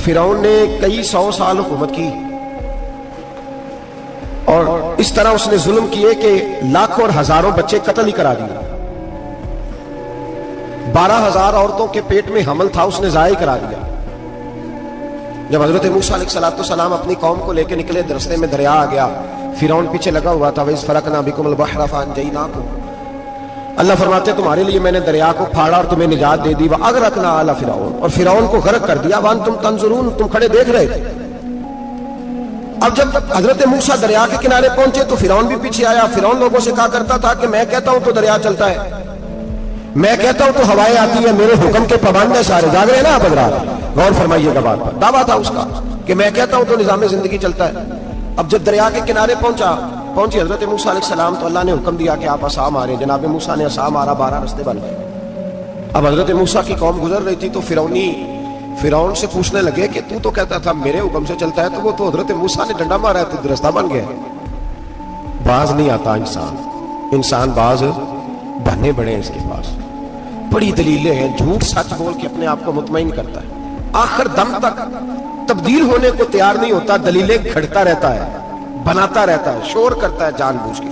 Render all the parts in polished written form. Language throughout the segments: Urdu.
فرعون نے کئی 100 سال حکومت کی اور اس طرح اس نے ظلم کیے کہ لاکھوں اور ہزاروں بچے قتل ہی کرا دیے. 12,000 عورتوں کے پیٹ میں حمل تھا اس نے ضائع کرا دیا. جب حضرت موسیٰ علیہ السلام اپنی قوم کو لے کے نکلے رستے میں دریا آ گیا, فرعون پیچھے لگا ہوا تھا. وَإِذْ فَرَقْنَا بِكُمُ الْبَحْرَ فَأَنْجَيْنَاكُمْ, اللہ فرماتے ہیں تمہارے لیے میں نے دریا کو پھاڑا اور تمہیں نجات دے دی. وَأَغْرَقْنَا آلَ فِرْعَوْنَ, اور فرعون کو غرق کر دیا. وَأَنْتُمْ تَنْظُرُونَ, تم کھڑے دیکھ رہے تھے. اب جب حضرت موسیٰ دریا کے کنارے پہنچے تو فرعون بھی پیچھے آیا. فرعون لوگوں سے کہا کرتا تھا کہ میں کہتا ہوں تو دریا چلتا ہے, میں کہتا ہوں تو ہوائیں آتی ہیں, میرے حکم کے پابند ہیں سارے. جاگ رہے ہیں نا آپ حضرات, غور فرمائیے گا بات پر. دعویٰ تھا اس کا کہ میں کہتا ہوں تو نظام زندگی چلتا ہے. اب جب دریا کے کنارے پہنچی حضرت موسیٰ علیہ السلام تو اللہ نے حکم دیا کہ آپ عصا ماریں. جناب موسیٰ نے عصا مارا, 12 رستے بن گئے. اب حضرت موسیٰ کی قوم گزر رہی تھی تو فرعون سے پوچھنے لگے کہ تو کہتا تھا میرے حکم سے چلتا ہے, تو وہ تو حضرت موسیٰ نے ڈنڈا مارا ہے تو رستہ بن گیا. باز نہیں آتا انسان باز بننے بڑے ہیں اس کے پاس, بڑی دلیلیں ہیں. جھوٹ سچ بول کے اپنے آپ کو مطمئن کرتا ہے, آخر دم تک تبدیل ہونے کو تیار نہیں ہوتا. دلیلیں گھڑتا رہتا ہے, بناتا رہتا ہے, شور کرتا ہے جان بوجھ کے.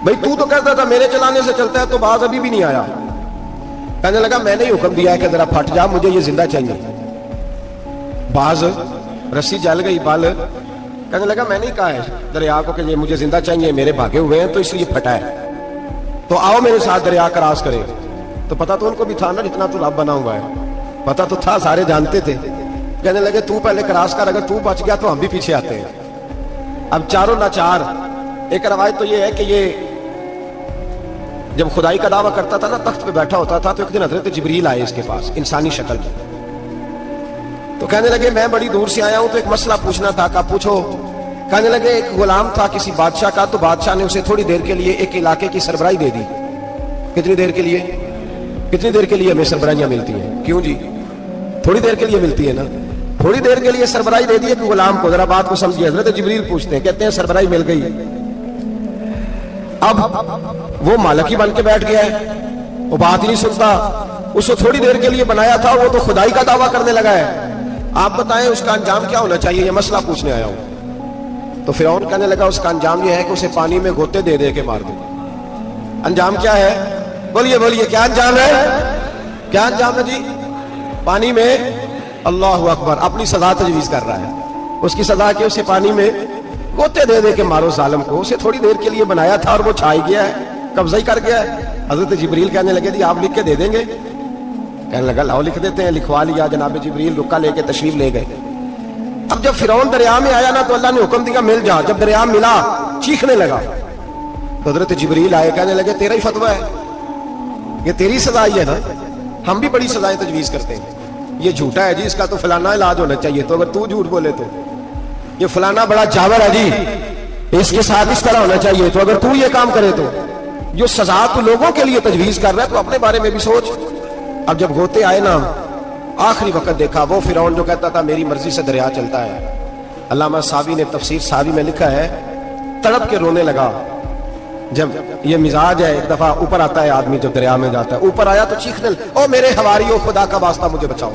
بھئی تو کہتا تھا میرے چلانے سے چلتا ہے, تو باز ابھی بھی نہیں آیا. کہنے لگا میں نے حکم دیا ہے کہ ذرا پھٹ جا, مجھے یہ زندہ چاہیے. باز رسی جل گئی بال, کہنے لگا میں نہیں کہا ہے دریا کو کہ یہ مجھے زندہ چاہیے, میرے بھاگے ہوئے ہیں تو اس لیے پھٹا ہے, تو آؤ میرے ساتھ دریا کراس کرے. تو پتا تو ان کو بھی تھا نا جتنا تو رب بنا ہوا ہے, پتا تو تھا, سارے جانتے تھے. کہنے لگے تو پہلے کراس کر, اگر تو بچ گیا تو ہم بھی پیچھے آتے ہیں. اب چاروں ناچار. ایک روایت تو یہ ہے کہ یہ جب خدائی کا دعویٰ کرتا تھا نا, تخت پہ بیٹھا ہوتا تھا, تو ایک دن حضرت جبریل آئے اس کے پاس انسانی شکل میں. تو کہنے لگے میں بڑی دور سے آیا ہوں تو ایک مسئلہ پوچھنا تھا. کہا پوچھو. کہنے لگے ایک غلام تھا کسی بادشاہ کا, تو بادشاہ نے اسے تھوڑی دیر کے لیے ایک علاقے کی سربراہی دے دی. کتنی دیر کے لیے ہمیں سربراہیاں ملتی ہیں؟ کیوں جی, تھوڑی دیر کے لیے ملتی ہے نا. تھوڑی دیر کے لیے سربراہی دے دی ایک غلام کو. ذرا بات کو سمجھیے. حضرت جبریل پوچھتے ہیں, کہتے ہیں سربراہی مل گئی. اب وہ مالکی بن کے بیٹھ گیا ہے, وہ بات ہی نہیں سنتا. اس کو تھوڑی دیر کے لیے بنایا تھا, وہ تو خدائی کا دعویٰ کرنے لگا ہے. آپ بتائیں اس کا انجام کیا ہونا چاہیے, یہ مسئلہ پوچھنے آیا ہوں. تو فرعون کہنے لگا اس کا انجام یہ ہے کہ اسے پانی میں غوطے دے دے کے مار دو. انجام کیا ہے؟ بولیے کیا انجام ہے؟ کیا انجام ہے جی؟ پانی میں. اللہ اکبر, اپنی سزا تجویز کر رہا ہے. اس کی سزا کہ اسے پانی میں غوطے دے دے کے مارو ظالم کو. اسے تھوڑی دیر کے لیے بنایا تھا اور وہ چھائی گیا ہے, قبضہ ہی کر گیا ہے. حضرت جبریل کہنے لگے جی آپ لکھ کے دے دیں گے؟ کہنے لگا لاؤ لکھ دیتے ہیں. لکھوا لیا. جناب جبریل رکا لے کے تشریف لے گئے. اب جب فرعون دریا میں آیا نا تو اللہ نے حکم دیا مل جا. جب دریا ملا چیخنے لگا تو حضرت جبریل آئے, کہنے لگے تیرا ہی فتویٰ ہے, یہ تیری سزا ہی ہے نا, ہم بھی بڑی سزائیں تجویز کرتے ہیں. یہ جھوٹا ہے جی, اس کا تو فلانا علاج ہونا چاہیے, تو اگر تو جھوٹ بولے تو یہ فلانا بڑا جاور ہے جی, اس کے ساتھ اس طرح ہونا چاہیے, تو اگر تو یہ کام کرے تو جو سزا تو لوگوں کے لیے تجویز کر رہا ہے تو اپنے بارے میں بھی سوچ. اب جب غوطے آئے نا, آخری وقت دیکھا وہ فرعون جو کہتا تھا میری مرضی سے دریا چلتا ہے. علامہ ساوی نے تفسیر ساوی میں لکھا ہے, تڑپ کے رونے لگا. جب یہ مزاج ہے, ایک دفعہ اوپر آتا ہے آدمی جب دریا میں جاتا ہے, اوپر آیا تو چیخنے او میرے حواریو خدا کا واسطہ مجھے بچاؤ.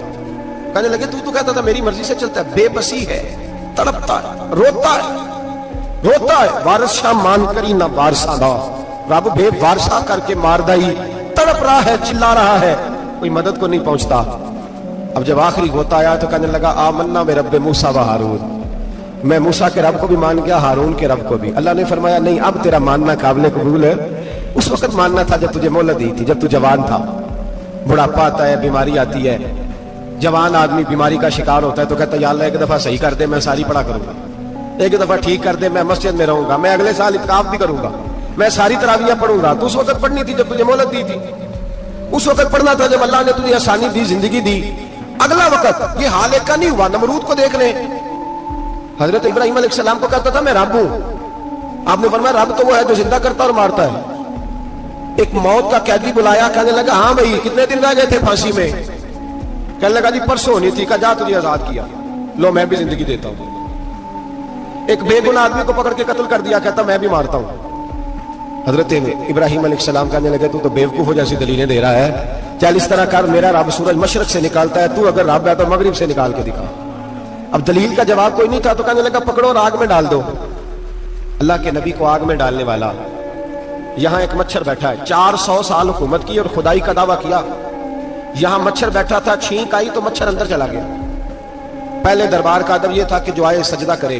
کہنے لگے تو کہتا تھا میری مرضی سے چلتا ہے. بے بسی ہے, تڑپتا ہے, روتا ہے. وارث شاہ مان کری نہ وارثہ دا, رب بے وارثہ کر کے مار دائی. تڑپ رہا ہے, چلا رہا ہے, کوئی مدد کو نہیں پہنچتا. اب جب آخری غوطہ آیا تو کہنے لگا آمنا میں رب موسیٰ و ہارون, میں موسیٰ کے رب کو بھی مان گیا, ہارون کے رب کو بھی. اللہ نے فرمایا نہیں, اب تیرا ماننا قابل قبول ہے. اس وقت ماننا تھا جب تجھے مہلت دی تھی, جب تو جوان تھا. بڑھاپا آتا ہے, بیماری آتی ہے, جوان آدمی بیماری کا شکار ہوتا ہے تو کہتا ہے یا اللہ ایک دفعہ صحیح کر دے, میں ساری پڑھا کروں گا. ایک دفعہ ٹھیک کر دے, میں مسجد میں رہوں گا, میں اگلے سال اعتکاف بھی کروں گا, میں ساری تراویحیں پڑھوں گا. تو اس وقت پڑھنی تھی جب تجھے مہلت دی تھی, اس وقت پڑھنا تھا جب اللہ نے تجھے آسانی دی, زندگی دی. اگلا وقت یہ حال ایک کا نہیں ہوا. نمرود کو دیکھ لیں, حضرت ابراہیم علیہ السلام کو کہتا تھا میں رب ہوں. آپ نے فرمایا رب تو وہ ہے جو زندہ کرتا اور مارتا ہے. ایک موت کا قیدی بلایا, کہنے لگا ہاں بھائی کتنے دن رہ گئے تھے پھانسی میں؟ کہنے لگا جی پرسوں ہونی تھی. کہا جا تجھے آزاد کیا, لو میں بھی زندگی دیتا ہوں. ایک بے گناہ آدمی کو پکڑ کے قتل کر دیا, کہتا میں بھی مارتا ہوں. حضرت ابراہیم علیہ السلام کہنے لگے تو بیوقوف جیسی دلیلیں دے رہا ہے, چل اس طرح کر، میرا رب سورج مشرق سے نکالتا ہے، تو اگر رب ہے تو مغرب سے نکال کے دکھا۔ اب دلیل کا جواب کوئی نہیں تھا تو کہنے لگا پکڑو اور آگ میں ڈال دو۔ اللہ کے نبی کو آگ میں ڈالنے والا، یہاں ایک مچھر بیٹھا ہے، 400 سال حکومت کی اور خدائی کا دعویٰ کیا، یہاں مچھر بیٹھا تھا، چھینک آئی تو مچھر اندر چلا گیا۔ پہلے دربار کا ادب یہ تھا کہ جو آئے سجدہ کرے،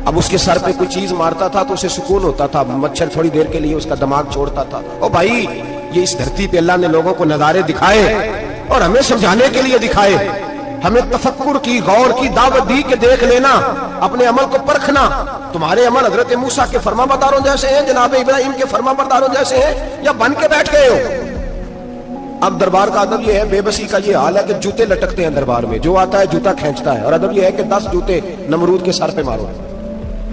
اب اس کے سر پہ کوئی چیز مارتا تھا تو اسے سکون ہوتا تھا، مچھر تھوڑی دیر کے لیے اس کا دماغ چھوڑتا تھا۔ او بھائی، یہ اس دھرتی پہ اللہ نے لوگوں کو نظارے دکھائے اور ہمیں سمجھانے کے لیے دکھائے، ہمیں تفکر کی، غور کی دعوت دی کہ دیکھ لینا، اپنے عمل کو پرکھنا۔ تمہارے عمل حضرت موسیٰ کے فرمانبرداروں جیسے ہیں، جناب ابراہیم کے فرمانبرداروں جیسے ہیں، یا بن کے بیٹھ گئے ہو؟ اب دربار کا ادب یہ ہے، بے بسی کا یہ حال ہے کہ جوتے لٹکتے ہیں دربار میں، جو آتا ہے جوتا کھینچتا ہے، اور ادب یہ ہے کہ 10 جوتے نمرود کے سر پہ مارو،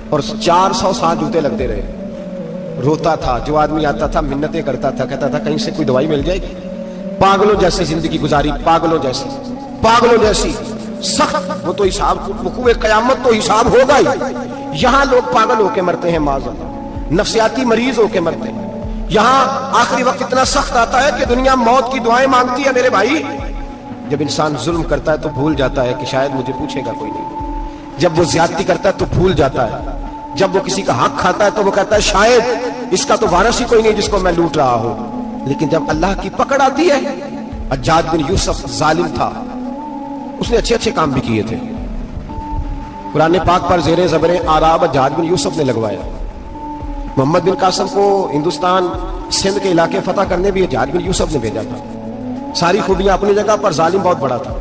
اور 400 سال جوتے لگتے رہے۔ روتا تھا، جو آدمی آتا تھا منتیں کرتا تھا، کہتا تھا کہیں سے کوئی دوائی مل جائے گی۔ پاگلوں جیسی زندگی گزاری، پاگلوں جیسی سخت۔ وہ تو حساب، وقوع قیامت تو حساب ہوگا ہی۔ یہاں لوگ پاگل ہو کے مرتے ہیں، معذاللہ نفسیاتی مریض ہو کے مرتے ہیں۔ یہاں آخری وقت اتنا سخت آتا ہے کہ دنیا موت کی دعائیں مانگتی ہے۔ میرے بھائی، جب انسان ظلم کرتا ہے تو بھول جاتا ہے کہ شاید مجھے پوچھے گا کوئی نہیں۔ جب وہ زیادتی کرتا ہے تو بھول جاتا ہے۔ جب وہ کسی کا حق کھاتا ہے تو وہ کہتا ہے شاید اس کا تو وارث ہی کوئی نہیں جس کو میں لوٹ رہا ہوں۔ لیکن جب اللہ کی پکڑ آتی ہے، حجاج بن یوسف ظالم تھا، اس نے اچھے کام بھی کیے تھے۔ قرآن پاک پر زیر زبر آراب حجاج بن یوسف نے لگوایا۔ محمد بن قاسم کو ہندوستان سندھ کے علاقے فتح کرنے بھی حجاج بن یوسف نے بھیجا تھا۔ ساری خوبیاں اپنی جگہ پر، ظالم بہت بڑا تھا۔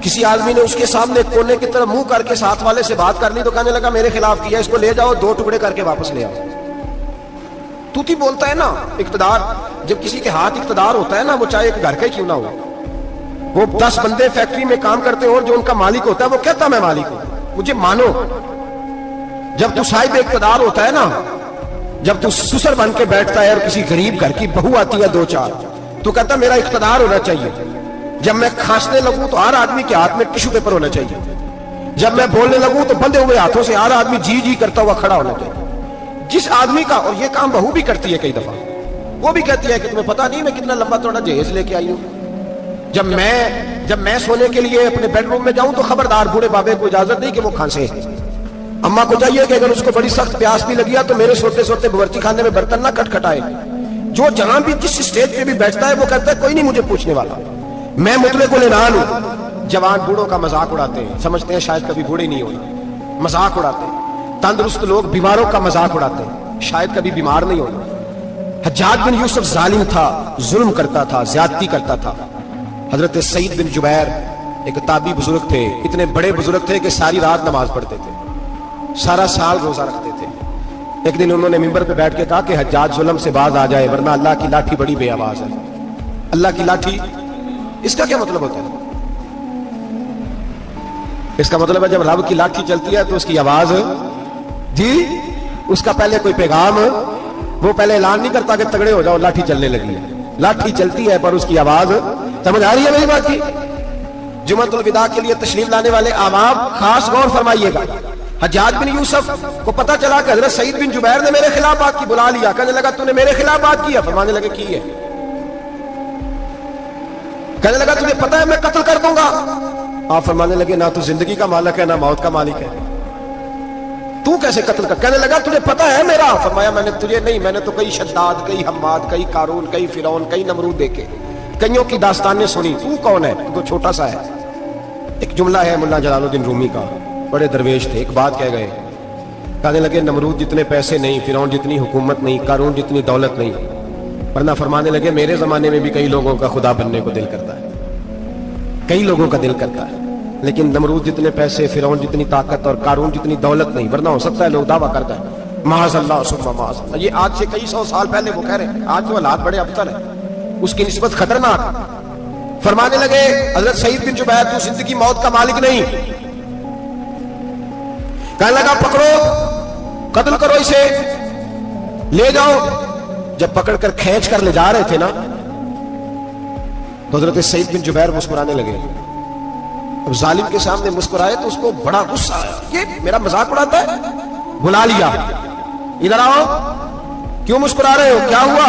کسی آدمی نے اس کے سامنے کونے کی طرف منہ کر کے ساتھ والے سے بات کر لی تو کہنے لگا میرے خلاف کیا، اس کو لے جاؤ، 2 ٹکڑے کر کے واپس لے آؤ۔ تو ہی بولتا ہے نا اقتدار، جب کسی کے ہاتھ اقتدار ہوتا ہے نا، وہ چاہے ایک گھر کا ہی کیوں نہ ہو، وہ 10 بندے فیکٹری میں کام کرتے ہو اور جو ان کا مالک ہوتا ہے وہ کہتا میں مالک ہوں، مجھے مانو۔ جب تو صاحب اقتدار ہوتا ہے نا، جب تو سسر بن کے بیٹھتا ہے اور کسی غریب گھر کی بہو آتی ہے 2-4، تو کہتا میرا اقتدار ہونا چاہیے۔ جب میں کھانسنے لگوں تو ہر آدمی کے ہاتھ میں ٹشو پیپر ہونا چاہیے، جب میں بولنے لگوں تو بندے ہوئے ہاتھوں سے ہر آدمی جی جی کرتا ہوا کھڑا ہونا چاہیے۔ جس آدمی کا، اور یہ کام بہو بھی کرتی ہے کئی دفعہ، وہ بھی کہتی ہے کہ تمہیں پتا نہیں میں کتنا لمبا چوڑا جہیز لے کے آئی ہوں، جب میں سونے کے لیے اپنے بیڈ روم میں جاؤں تو خبردار بوڑھے بابے کو اجازت نہیں کہ وہ کھانسے۔ اماں کو چاہیے کہ اگر اس کو بڑی سخت پیاس بھی لگی ہے تو میرے سوتے سوتے باورچی خانے میں برتن نہ کھٹکھٹائے۔ جو جہاں بھی جس اسٹیج پہ بھی بیٹھتا ہے وہ کہتا ہے کوئی نہیں مجھے پوچھنے والا، میں مطلق العنان ہوں۔ جوان بوڑھوں کا مذاق اڑاتے ہیں، سمجھتے ہیں شاید کبھی بوڑھے نہیں ہونا، مذاق اڑاتے ہیں۔ تندرست لوگ بیماروں کا مذاق اڑاتے ہیں، شاید کبھی بیمار نہیں ہونا۔ حجاج بن یوسف ظالم تھا، ظلم کرتا تھا، زیادتی کرتا تھا۔ حضرت سعید بن جبیر ایک تابعی بزرگ تھے، اتنے بڑے بزرگ تھے کہ ساری رات نماز پڑھتے تھے، سارا سال روزہ رکھتے تھے۔ ایک دن انہوں نے ممبر پہ بیٹھ کے کہا کہ حجاج ظلم سے باز آ جائے ورنہ اللہ کی لاٹھی بڑی بے آواز ہے۔ اللہ کی لاٹھی، اس کا کیا مطلب ہوتا ہے؟ اس کا مطلب ہے جب رب کی لاٹھی چلتی ہے تو اس کی آواز، جی اس کا پہلے کوئی پیغام، وہ پہلے اعلان نہیں کرتا کہ تگڑے ہو جاؤ لاٹھی چلنے لگی ہے، لاٹھی چلتی ہے پر اس کی آواز، سمجھ آ رہی ہے میری بات کی؟ جمعۃ الوداع کے لیے تشریف لانے والے احباب خاص غور فرمائیے گا۔ حجاج بن یوسف کو پتا چلا کہ حضرت سعید بن جبیر نے میرے خلاف بات کی، بلا لیا، کہنے لگا تو نے میرے خلاف بات کی ہے؟ فرمانے لگے کی ہے۔ کہنے لگا تجھے پتا ہے میں قتل کر دوں گا؟ آپ فرمانے لگے نہ تو زندگی کا مالک ہے نہ موت کا مالک ہے، تو کیسے قتل کر؟ کہنے لگا تجھے پتا ہے میرا؟ فرمایا میں نے تجھے نہیں، میں نے تو کئی شداد، کئی حماد، کئی قارون، کئی فرعون، کئی نمرود دیکھے، کئیوں کی داستانیں سنی، تو کون ہے؟ تو چھوٹا سا ہے۔ ایک جملہ ہے مولا جلال الدین رومی کا، بڑے درویش تھے، ایک بات کہہ گئے، کہنے لگے نمرود جتنے پیسے نہیں، فرعون جتنی حکومت نہیں، قارون جتنی دولت نہیں، ورنہ فرمانے لگے میرے زمانے میں بھی کئی لوگوں کا خدا بننے کو دل کرتا ہے، کئی لوگوں کا دل کرتا ہے، لیکن نمرود جتنے پیسے، فرعون جتنی طاقت اور قارون جتنی دولت نہیں، ورنہ ہو سکتا ہے لوگ دعویٰ کرتا ہے معاذ اللہ ثم معاذ اللہ۔ یہ آج سے کئی 100 سال پہلے وہ کہہ رہے ہیں، آج تو حالات بڑے ابتر ہیں، اس کی نسبت خطرناک۔ فرمانے لگے حضرت سعید بن جبیر تو زندگی موت کا مالک نہیں، کہنے لگا پکڑو، قتل کرو اسے، لے جاؤ۔ جب پکڑ کر کھینچ کر لے جا رہے تھے نا تو حضرت سعید بن جبیر مسکرانے لگے۔ اب ظالم کے سامنے مسکرائے تو اس کو بڑا غصہ آیا، یہ میرا مذاق اڑاتا ہے؟ بلا لیا، ادھر آؤ، کیوں مسکرا رہے ہو، کیا ہوا؟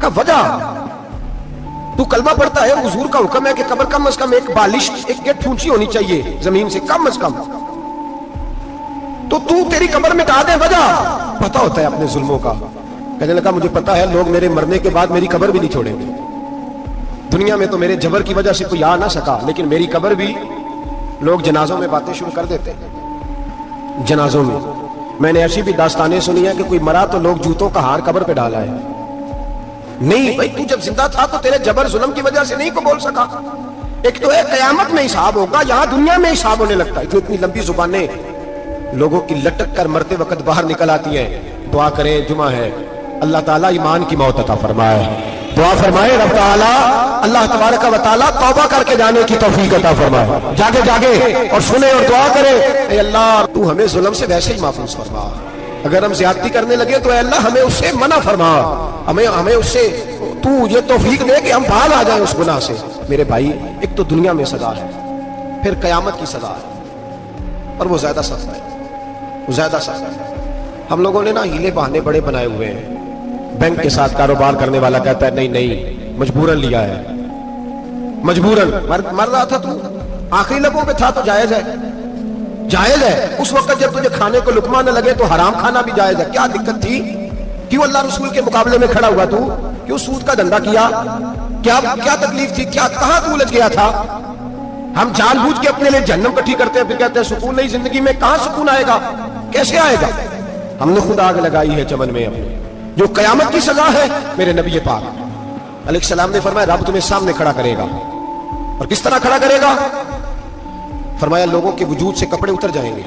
کا وجہ تو کلمہ پڑھتا ہے, حضور کا حکم ہے کہ قبر کم از کم ایک بالش ایک گیٹ اونچی ہونی چاہیے زمین سے کم از کم, تو تیری قبر مٹا دے, وجہ پتا ہوتا ہے اپنے ظلموں کا. کہنے لگا مجھے پتا ہے لوگ میرے مرنے کے بعد میری قبر بھی نہیں چھوڑیں گے. دنیا میں تو میرے جبر کی وجہ سے کوئی آ نہ سکا, لیکن میری قبر بھی لوگ جنازوں میں باتیں شروع کر دیتے ہیں. جنازوں میں نے ایسی بھی داستانیں سنی ہیں کہ کوئی مرا تو لوگ جوتوں کا ہار قبر پہ ڈالا ہے. نہیں بھائی, تو جب زندہ تھا تو تیرے جبر ظلم کی وجہ سے نہیں کو بول سکا. ایک تو ہے قیامت میں حساب ہوگا, یہاں دنیا میں حساب ہونے لگتا ہے. جو اتنی لمبی زبانیں لوگوں کی لٹک کر مرتے وقت باہر نکل آتی ہیں. دعا کریں, جمعہ ہے, اللہ تعالیٰ ایمان کی موت عطا فرمائے. دعا فرمائے رب تعالیٰ اللہ تبارک و تعالیٰ توبہ کر کے جانے کی توفیق عطا فرمائے. جاگے اور سنے اور دعا کرے, اے اللہ تو ہمیں ظلم سے ویسے ہی محفوظ فرما. اگر ہم زیادتی کرنے لگے تو اے اللہ ہمیں اس سے منع فرما, ہمیں اس سے تو یہ توفیق دے کہ ہم باہر آ جائیں اس گناہ سے. میرے بھائی, ایک تو دنیا میں سزا ہے, پھر قیامت کی سزا ہے, اور وہ زیادہ سخت ہے, وہ زیادہ سخت ہے. ہم لوگوں نے نا ہیلے بہانے بڑے بنائے ہوئے ہیں. بینک کے ساتھ کاروبار کرنے والا کہتا ہے نہیں مجبوراً لیا ہے, مجبوراً. مر رہا تھا تو آخری لبوں پہ تھا تو جائز ہے, جائز ہے. اس وقت جب تجھے کھانے کو لقمہ نہ لگے تو حرام کھانا بھی جائز ہے. کیا دقت تھی؟ کیوں اللہ رسول کے مقابلے میں کھڑا ہوا تو؟ کیوں سود کا دھندا کیا؟ کیا تکلیف تھی؟ کہاں تو الجھ گیا تھا؟ ہم جان بوجھ کے اپنے لیے جہنم کٹھی کرتے ہیں, پھر کہتے ہیں سکون نہیں زندگی میں. کہاں سکون آئے گا, کیسے آئے گا؟ ہم نے خود آگ لگائی ہے چمن میں اپنے. جو قیامت کی سزا ہے, میرے نبی پاک علیہ السلام نے فرمایا رب تمہیں سامنے کھڑا کرے گا. اور کس طرح کھڑا کرے گا؟ فرمایا لوگوں کے وجود سے کپڑے اتر جائیں گے,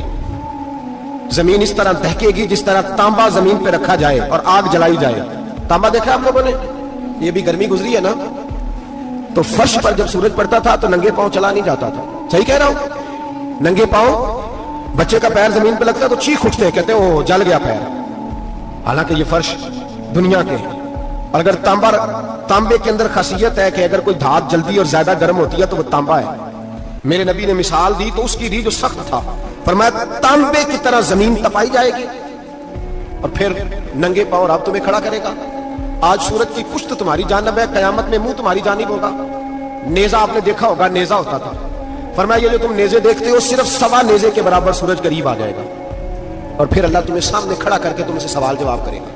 زمین اس طرح دہکے گی جس طرح تانبا زمین پہ رکھا جائے اور آگ جلائی جائے. تانبا دیکھا آپ لوگوں نے؟ یہ بھی گرمی گزری ہے نا, تو فرش پر جب سورج پڑتا تھا تو ننگے پاؤں چلا نہیں جاتا تھا. صحیح کہہ رہا ہوں؟ ننگے پاؤں, بچے کا پیر زمین پہ لگتا تو چیخ اٹھتے, کہتے ہیں وہ جل گیا پیر. حالانکہ یہ فرش دنیا کے ہیں. اور اگر تانبے کے اندر خاصیت ہے کہ اگر کوئی دھات جلدی اور زیادہ گرم ہوتی ہے تو وہ تانبا ہے. میرے نبی نے مثال دی تو اس کی دی جو سخت تھا, فرمایا تانبے کی طرح زمین تپائی جائے گی اور پھر ننگے پاؤں رب تمہیں کھڑا کرے گا. آج سورج کی پشت تمہاری جانب ہے, قیامت میں منہ تمہاری جانب ہوگا. نیزہ آپ نے دیکھا ہوگا, نیزہ ہوتا تھا. فرمایا یہ جو تم نیزے دیکھتے ہو صرف سوا نیزے کے برابر سورج قریب آ جائے گا, اور پھر اللہ تمہیں سامنے کھڑا کر کے تم سے سوال جواب کرے گا.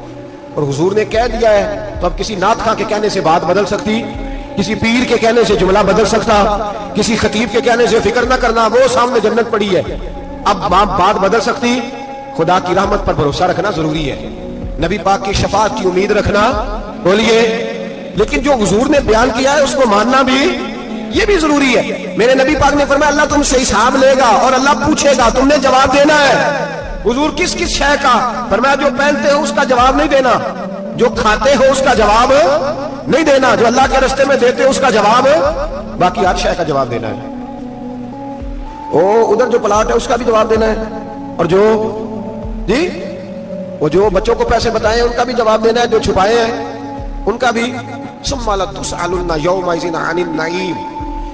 اور حضور نے کہہ دیا ہے تو اب کسی نعت خواں کے کہنے سے بات بدل سکتی, کسی پیر کے کہنے سے جملہ بدل سکتا, کسی خطیب کے کہنے سے فکر نہ کرنا وہ سامنے جنت پڑی ہے, اب بات بدل سکتی. خدا کی رحمت پر بھروسہ رکھنا ضروری ہے, نبی پاک کی شفاعت کی امید رکھنا, بولیے. لیکن جو حضور نے بیان کیا ہے اس کو ماننا بھی یہ بھی ضروری ہے. میرے نبی پاک نے فرمایا اللہ تم سے حساب لے گا اور اللہ پوچھے گا, تم نے جواب دینا ہے. حضور کس شے کا؟ فرمایا جو پہنتے ہو اس کا جواب نہیں دینا, جو کھاتے ہو اس کا جواب نہیں دینا, جو اللہ کے راستے میں دیتے ہو اس کا جواب, باقی ہر شے کا جواب دینا ہے. ادھر جو پلاٹ ہے اس کا بھی جواب دینا ہے, اور جو بچوں کو پیسے بتائے ان کا بھی جواب دینا ہے, جو چھپائے ہیں ان کا بھی. ثم لتسألن یومئذ عن النعیم,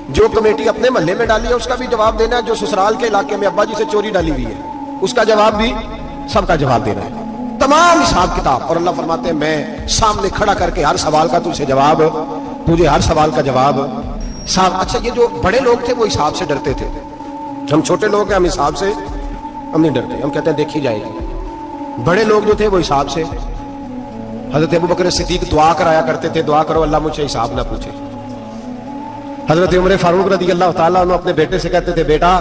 جو کمیٹی اپنے محلے میں ڈالی ہے اس کا بھی جواب دینا ہے, جو سسرال کے علاقے میں ابا جی سے چوری ڈالی ہوئی ہے اس کا جواب بھی, سب کا جواب دینا ہے. تمام حساب کتاب. اور اللہ فرماتے ہیں میں سامنے کھڑا کر کے ہر سوال کا تجھے جواب, تجھے ہر سوال کا جواب صاحب. اچھا یہ جو بڑے لوگ تھے وہ حساب سے ڈرتے تھے, ہم چھوٹے لوگ ہیں ہم حساب سے ہم نہیں ڈرتے, ہم کہتے ہیں دیکھی جائے گی. بڑے لوگ جو تھے وہ حساب سے, حضرت ابوبکر صدیق دعا کرایا کرتے تھے, دعا کرو اللہ مجھ سے حساب نہ پوچھے. حضرت عمر فاروق رضی اللہ تعالیٰ عنہ اپنے بیٹے سے کہتے تھے بیٹا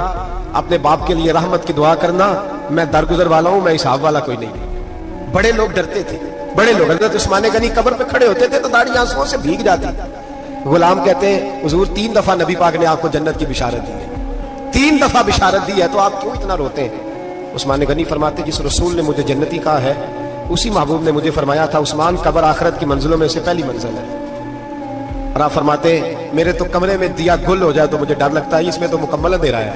اپنے باپ کے لیے رحمت کی دعا کرنا, میں درگزر والا ہوں, میں حساب والا کوئی نہیں. بڑے لوگ ڈرتے تھے, بڑے لوگ. حضرت عثمان غنی قبر پہ کھڑے ہوتے تھے تو داڑھی آنسوؤں سے بھیگ جاتی. غلام کہتے ہیں حضور 3 دفعہ نبی پاک نے آپ کو جنت کی بشارت دی ہے, 3 دفعہ بشارت دی ہے, تو آپ کیوں اتنا روتے ہیں؟ عثمان غنی فرماتے جس رسول نے مجھے جنتی کہا ہے اسی محبوب نے مجھے فرمایا تھا عثمان قبر آخرت کی منزلوں میں سے پہلی منزل ہے. اور آپ فرماتے میرے تو کمرے میں دیا گل ہو جائے تو مجھے ڈر لگتا ہے, اس میں تو مکمل اندھیرا ہے.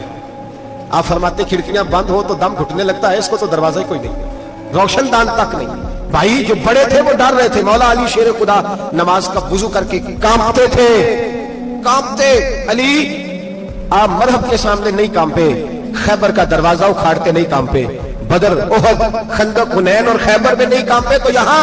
آپ فرماتے کھڑکیاں بند ہو تو دم گھٹنے لگتا ہے, اس کو تو دروازہ ہی کوئی نہیں, روشن دان تک نہیں. بھائی جو بڑے تھے وہ ڈر رہے تھے. مولا علی شیر خدا نماز کا وضو کر کے کانپتے تھے, کانپتے. علی آپ مرحب کے سامنے نہیں کانپے, خیبر کا دروازہ اکھاڑتے نہیں کانپے, بدر احد خندق حنین اور خیبر میں نہیں کانپے, تو یہاں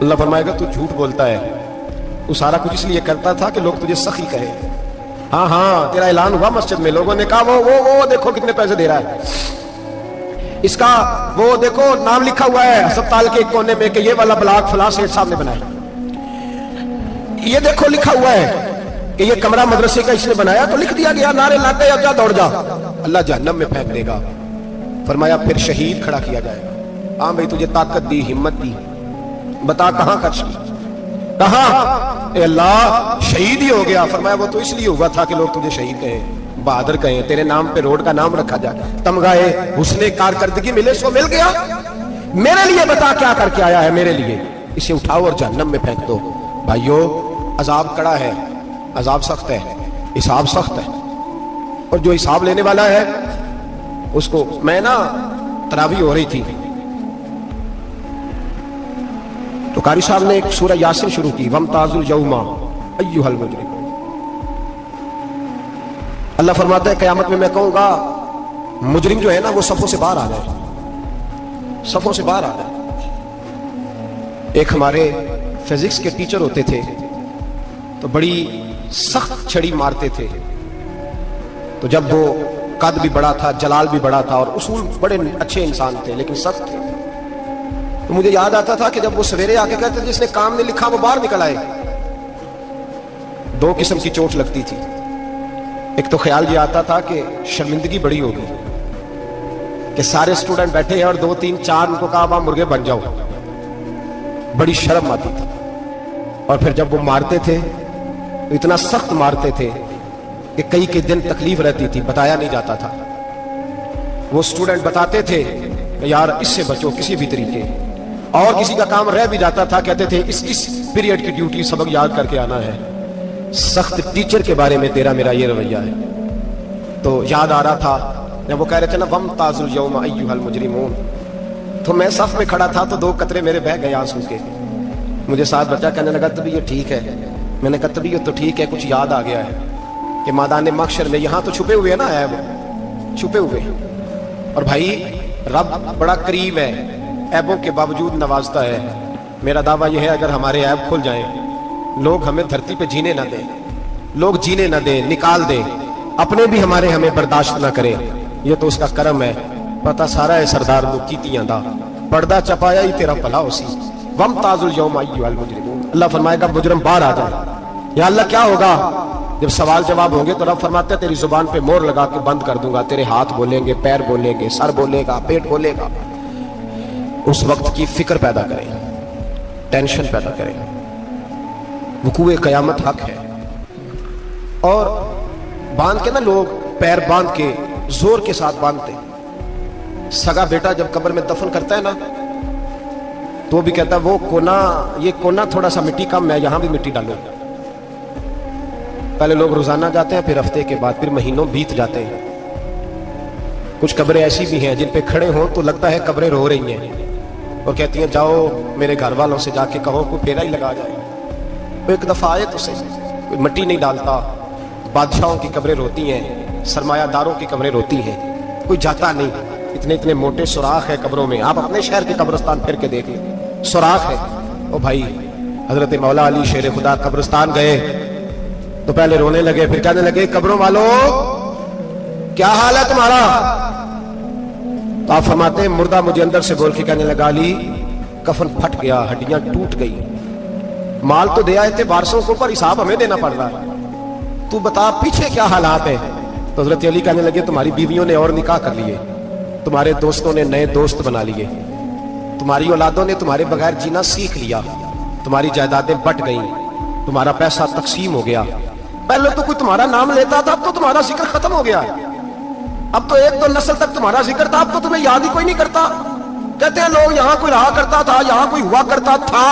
اللہ فرمائے گا تو جھوٹ بولتا ہے، وہ سارا کچھ اس لیے کرتا تھا کہ لوگ تجھے سخی کہے۔ ہاں ہاں تیرا اعلان ہوا مسجد میں، لوگوں نے کہا وہ دیکھو کتنے پیسے دے رہا ہے، اس کا وہ دیکھو نام لکھا ہوا ہے ہسپتال کے ایک کونے میں کہ یہ والا بلاک فلاں سیٹھ صاحب نے بنایا، یہ دیکھو لکھا ہوا ہے کہ یہ کمرہ مدرسے کا اس نے بنایا، تو لکھ دیا گیا، نعرے لاتے یا جا دوڑ جا، اللہ جہنم میں پھینک دے گا۔ فرمایا پھر شہید کھڑا کیا جائے گا۔ ہاں بھائی تجھے طاقت دی، ہمت دی، بتا کہاں خرچ کی، کہاں؟ اے اللہ شہید ہی ہو گیا۔ فرمایا وہ تو اس لیے ہوا تھا کہ لوگ تجھے شہید کہیں، بہادر کہیں، تیرے نام پہ روڈ کا نام رکھا جائے، تمغائے حسن کارکردگی ملے، سو مل گیا۔ میرے لیے بتا کیا کر کے آیا ہے، میرے لیے، اسے اٹھاؤ اور جہنم میں پھینک دو۔ بھائیو عذاب کڑا ہے، عذاب سخت ہے، حساب سخت ہے، اور جو حساب لینے والا ہے اس کو، میں نا تراویح ہو رہی تھی تو قاری صاحب نے ایک سورہ یاسین شروع کی، وَامْتَازُوا الْيَوْمَ أَيُّهَا الْمُجْرِمُونَ۔ اللہ فرماتا ہے قیامت میں کہوں گا مجرم جو ہے نا وہ صفوں سے باہر آ جائے، صفوں سے باہر آ جائے۔ ایک ہمارے فزکس کے ٹیچر ہوتے تھے تو بڑی سخت چھڑی مارتے تھے، تو جب وہ قد بھی بڑا تھا، جلال بھی بڑا تھا، اور اصول بڑے اچھے انسان تھے لیکن سخت تھے، تو مجھے یاد آتا تھا کہ جب وہ سویرے آ کے کہتے جس نے کام نہیں لکھا وہ باہر نکل آئے۔ دو قسم کی چوٹ لگتی تھی، ایک تو خیال یہ آتا تھا کہ شرمندگی بڑی ہوگی کہ سارے اسٹوڈنٹ بیٹھے ہیں اور 2 3 4 ان کو کہا وہاں مرغے بن جاؤ، بڑی شرم آتی تھی۔ اور پھر جب وہ مارتے تھے اتنا سخت مارتے تھے کہ کئی کے دن تکلیف رہتی تھی، بتایا نہیں جاتا تھا۔ وہ اسٹوڈنٹ بتاتے تھے کہ یار اس سے بچو کسی بھی طریقے، اور کسی کا کام رہ بھی جاتا تھا کہتے تھے اس پیریڈ کی ڈیوٹی سبق یاد کر کے آنا ہے۔ سخت ٹیچر کے بارے میں تیرا میرا یہ رویہ ہے۔ تو یاد آ رہا تھا جب وہ کہہ رہے تھے نا وَامْتَازُوا الْيَوْمَ أَيُّهَا الْمُجْرِمُونَ، تو میں صف میں کھڑا تھا تو 2 قطرے میرے بہہ گئے آنسو کے۔ مجھے ساتھ بچہ کہنے لگا طبیعت ٹھیک ہے، میں نے کہا طبیعت تو ٹھیک ہے، کچھ یاد آ گیا ہے کہ میدان محشر میں یہاں تو چھپے ہوئے ہیں نا عیب، چھپے ہوئے ہیں، اور بھائی رب بڑا قریب ہے، عیبوں کے باوجود نوازتا ہے۔ میرا دعویٰ یہ ہے اگر ہمارے عیب کھل جائیں، لوگ ہمیں دھرتی پہ جینے نہ دیں، لوگ جینے نہ دیں، نکال دیں، اپنے بھی ہمیں برداشت نہ کریں، یہ تو اس کا کرم ہے۔ پتہ سارا ہے سردار کو کیتیاں دا پردہ چپایا ہی تیرا بھلا اسی۔ وَامْتَازُوا الْيَوْمَ أَيُّهَا الْمُجْرِمُونَ، اللہ فرمائے گا مجرم باہر آ جائے۔ یا اللہ کیا ہوگا؟ جب سوال جواب ہوں گے تو رب فرماتے ہیں تیری زبان پہ مور لگا کے بند کر دوں گا، تیرے ہاتھ بولیں گے، پیر بولیں گے، سر بولے گا، پیٹ بولے گا۔ اس وقت کی فکر پیدا کریں، ٹینشن پیدا کریں، وقوع قیامت حق ہے۔ اور باندھ کے نا لوگ پیر باندھ کے زور کے ساتھ باندھتے، سگا بیٹا جب قبر میں دفن کرتا ہے نا تو وہ بھی کہتا ہے وہ کونا، یہ کونا تھوڑا سا مٹی کم ہے، یہاں بھی مٹی ڈالو۔ پہلے لوگ روزانہ جاتے ہیں، پھر ہفتے کے بعد، پھر مہینوں بیت جاتے ہیں۔ کچھ قبریں ایسی بھی ہیں جن پہ کھڑے ہوں تو لگتا ہے قبریں رو رہی ہیں اور کہتی ہیں جاؤ میرے گھر والوں سے جا کے کہو کوئی پھیرا ہی لگا جائے۔ وہ ایک دفعہ آئے تو صحیح، کوئی مٹی نہیں ڈالتا۔ بادشاہوں کی قبریں روتی ہیں، سرمایہ داروں کی قبریں روتی ہیں، کوئی جاتا نہیں۔ اتنے اتنے موٹے سوراخ ہے قبروں میں، آپ اپنے شہر کے قبرستان پھر کے دیکھ لیں، سوراخ ہے۔ او بھائی حضرت مولا علی شیر خدا قبرستان گئے تو پہلے رونے لگے، پھر کہنے لگے قبروں والوں کیا حال ہے تمہارا؟ تو آپ فرماتے ہیں مردہ مجھے اندر سے بول کے کہنے لگا علی کفن پھٹ گیا، ہڈیاں ٹوٹ گئی، مال تو دے آئے تھے وارثوں کو پر حساب ہمیں دینا پڑ رہا ہے، تو بتا پیچھے کیا حالات ہیں؟ تو حضرت علی کہنے لگے تمہاری بیویوں نے اور نکاح کر لیے، تمہارے دوستوں نے نئے دوست بنا لیے، تمہاری اولادوں نے تمہارے بغیر جینا سیکھ لیا، تمہاری جائیدادیں بٹ گئیں، تمہارا پیسہ تقسیم ہو گیا۔ پہلے تو کوئی تمہارا نام لیتا تھا، اب تو تمہارا ذکر ختم ہو گیا، اب تو 1 2 نسل تک تمہارا ذکر تھا، اب تو تمہیں یاد ہی کوئی نہیں کرتا۔ کہتے ہیں لوگ یہاں کوئی رہا کرتا تھا، یہاں کوئی ہوا کرتا تھا،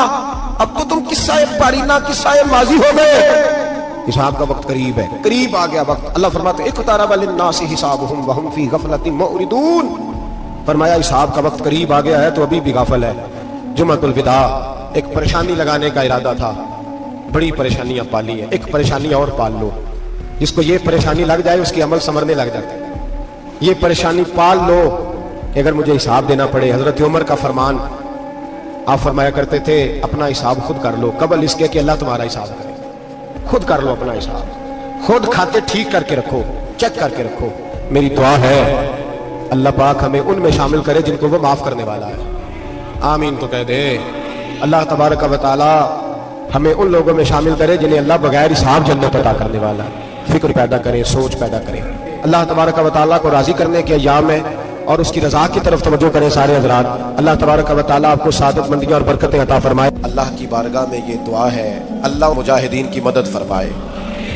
اب تو تم قصہ پارینہ، قصہ ماضی ہو گئے۔ حساب کا وقت قریب ہے، قریب آ گیا وقت۔ اللہ فرماتے ہیں اقترب للناس حسابهم وهم في غفلة معرضون، فرمایا حساب کا وقت قریب آ گیا ہے تو ابھی بھی غافل ہے۔ جمعۃ الوداع ایک پریشانی لگانے کا ارادہ تھا، بڑی پریشانیاں پالی ہیں، ایک پریشانی اور پال لو، جس کو یہ پریشانی لگ جائے اس کے عمل ثمرنے لگ جاتے ہیں۔ یہ پریشانی پال لو کہ اگر مجھے حساب دینا پڑے، حضرت عمر کا فرمان آپ فرمایا کرتے تھے اپنا حساب خود کر لو قبل اس کے کہ اللہ تمہارا حساب کرے. خود کر لو اپنا حساب, خود کھاتے ٹھیک کر کے رکھو, چیک کر کے رکھو. میری دعا ہے اللہ پاک ہمیں ان میں شامل کرے جن کو وہ معاف کرنے والا ہے. آمین تو کہہ دے. اللہ تبارک و تعالی ہمیں ان لوگوں میں شامل کرے جنہیں اللہ بغیر حساب جنت عطا کرنے والا ہے. فکر پیدا کرے, سوچ پیدا کرے. اللہ تبارک و تعالیٰ کو راضی کرنے کے ایام ہے اور اس کی رضا کی طرف توجہ کریں سارے حضرات. اللہ تبارک و تعالیٰ آپ کو سعادت مندیاں اور برکتیں عطا فرمائے. اللہ کی بارگاہ میں یہ دعا ہے اللہ مجاہدین کی مدد فرمائے,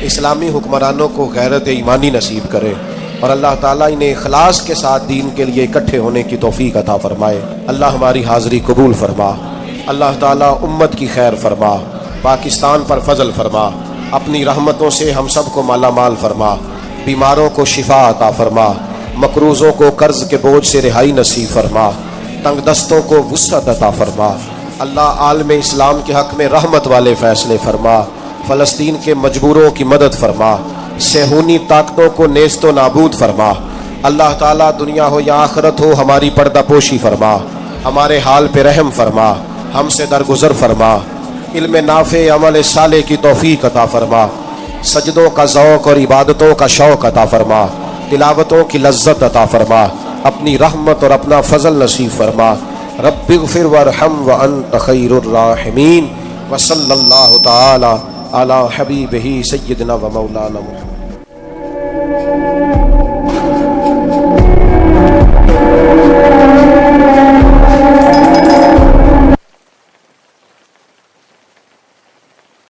اسلامی حکمرانوں کو غیرت ایمانی نصیب کرے اور اللہ تعالیٰ انہیں اخلاص کے ساتھ دین کے لیے اکٹھے ہونے کی توفیق عطا فرمائے. اللہ ہماری حاضری قبول فرما. اللہ تعالیٰ امت کی خیر فرما, پاکستان پر فضل فرما, اپنی رحمتوں سے ہم سب کو مالا مال فرما, بیماروں کو شفا عطا فرما, مقروضوں کو قرض کے بوجھ سے رہائی نصیب فرما, تنگ دستوں کو وسعت عطا فرما. اللہ عالم اسلام کے حق میں رحمت والے فیصلے فرما, فلسطین کے مجبوروں کی مدد فرما, صہیونی طاقتوں کو نیست و نابود فرما. اللہ تعالیٰ دنیا ہو یا آخرت ہو ہماری پردہ پوشی فرما, ہمارے حال پہ رحم فرما, ہم سے درگزر فرما, علم نافع عمل صالح کی توفیق عطا فرما, سجدوں کا ذوق اور عبادتوں کا شوق عطا فرما, تلاوتوں کی لذت عطا فرما, اپنی رحمت اور اپنا فضل نصیب فرما. رب اغفر وارحم وانت خیر الراحمین. وصلی اللہ تعالی علی حبیبہ سیدنا و مولانا محمد.